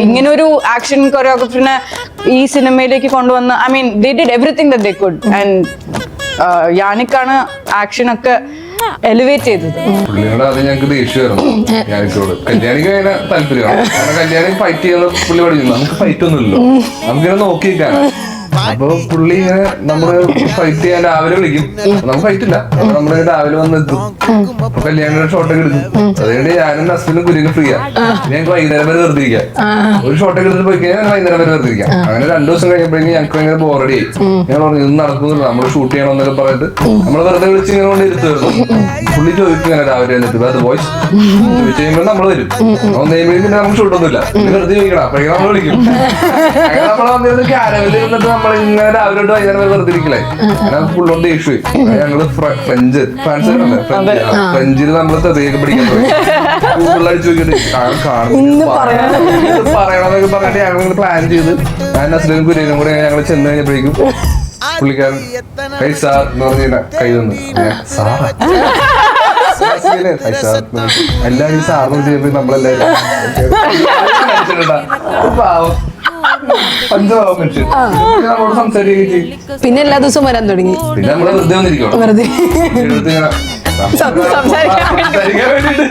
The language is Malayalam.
ഇങ്ങനെ ഒരു ആക്ഷൻ കൊറിയോഗ്രാഫറിനെ ഈ സിനിമയിലേക്ക് കൊണ്ടുവന്ന് I mean they did everything that they could and യാനിക്കാണ് ആക്ഷൻ ഒക്കെ എലിവേറ്റ് ചെയ്തത്. പുള്ളിയോട് അത് ഞങ്ങൾക്ക് ദേഷ്യമായിരുന്നു. ഞാനിക്കോട് കല്യാണിക്ക് അതിനെ താല്പര്യമാണ്. കാരണം കല്യാണി ഫൈറ്റ് ചെയ്യുന്ന പുള്ളി പഠിക്കുന്നു. നമുക്ക് ഫൈറ്റ് ഒന്നുമില്ലല്ലോ, നമുക്കിങ്ങനെ നോക്കി നിൽക്കാൻ. അപ്പൊ പുള്ളി ഇങ്ങനെ നമ്മള് ഫൈറ്റ് ചെയ്യാൻ രാവിലെ വിളിക്കും. നമുക്ക് ഫൈറ്റ് ഇല്ല, നമ്മള് രാവിലെ വന്ന് എത്തും. അപ്പൊ കല്യാണിയുടെ ഷോട്ടൊക്കെ എടുക്കും. അതുകൊണ്ട് ഞാനും ഹസ്ബൻഡും കുര്യനും ഫ്രീ ആണ്. ഞങ്ങൾക്ക് വൈകുന്നേരം വരെ വെറുതെ ഇരിക്കാം. ഒരു ഷോട്ടൊക്കെ എടുത്ത് പോയി കഴിഞ്ഞാൽ വൈകുന്നേരം വരെ വെറുതെ ഇരിക്കാം. അങ്ങനെ 2 ദിവസം കഴിയുമ്പോഴേക്കും ഞങ്ങൾക്ക് ഭയങ്കര ബോറടി ആയി. ഞങ്ങൾ പറഞ്ഞു ഇത് നടക്കുന്നില്ല, നമ്മള് ഷൂട്ട് ചെയ്യണമെന്നൊക്കെ പറഞ്ഞിട്ട് നമ്മള് വെറുതെ വിളിച്ച് ഇങ്ങനെ കൊണ്ട് ഇരുത്തുമായിരുന്നു. പുള്ളി ചോദിക്കും ഇങ്ങനെ രാവിലെ എന്നിട്ട് അത് വോയിസ് ചോദിച്ചു കഴിയുമ്പോൾ നമ്മള് വരും. ഒന്നേമ്പോഴേക്കും പിന്നെ നമുക്ക് ഷൂട്ടൊന്നുമില്ല, വെറുതെ ചോദിക്കണം. അപ്പോഴേക്കും നമ്മള് വിളിക്കും. അങ്ങനെ നമ്മള് വന്നിരുന്ന് ക്യാരവലിൽ ഇരുന്നിട്ട് നമ്മളിങ്ങനെ രാവിലെ തൊട്ട് വൈകുന്നേരം വരെ വെറുതെ ഇരിക്കലേ. അങ്ങനെ പുള്ളോണ്ട് ദേഷ്യമായി. ഞങ്ങള് ഫ്രഞ്ചിൽ നമ്മള് തെറിയൊക്കെ പിടിക്കാൻ അടിച്ചു നോക്കിയിട്ട് പറയണമെന്നൊക്കെ പറഞ്ഞിട്ട് ഞങ്ങൾ പ്ലാൻ ചെയ്ത് ഞാൻ അസ്ലനും കുര്യനും കൂടെ ഞങ്ങൾ ചെന്ന് കഴിഞ്ഞപ്പോഴേക്കും പുള്ളിക്കാരൻ കൈ സാർ എന്ന് പറഞ്ഞ കൈ തന്നു. സാറാ എല്ലാവരും സാറിന് ചെയ്യുമ്പോ നമ്മളെല്ലാവരും പാവം പഞ്ചഭാവം മനുഷ്യൻ നമ്മളോട് സംസാരിക്കുകയും ചെയ്യും. പിന്നെ എല്ലാ ദിവസവും വരാൻ തുടങ്ങി. പിന്നെ നമ്മള് വെറുതെ വന്നിരിക്കണം, വെറുതെ സംസാരിക്കാൻ വേണ്ടിട്ട്.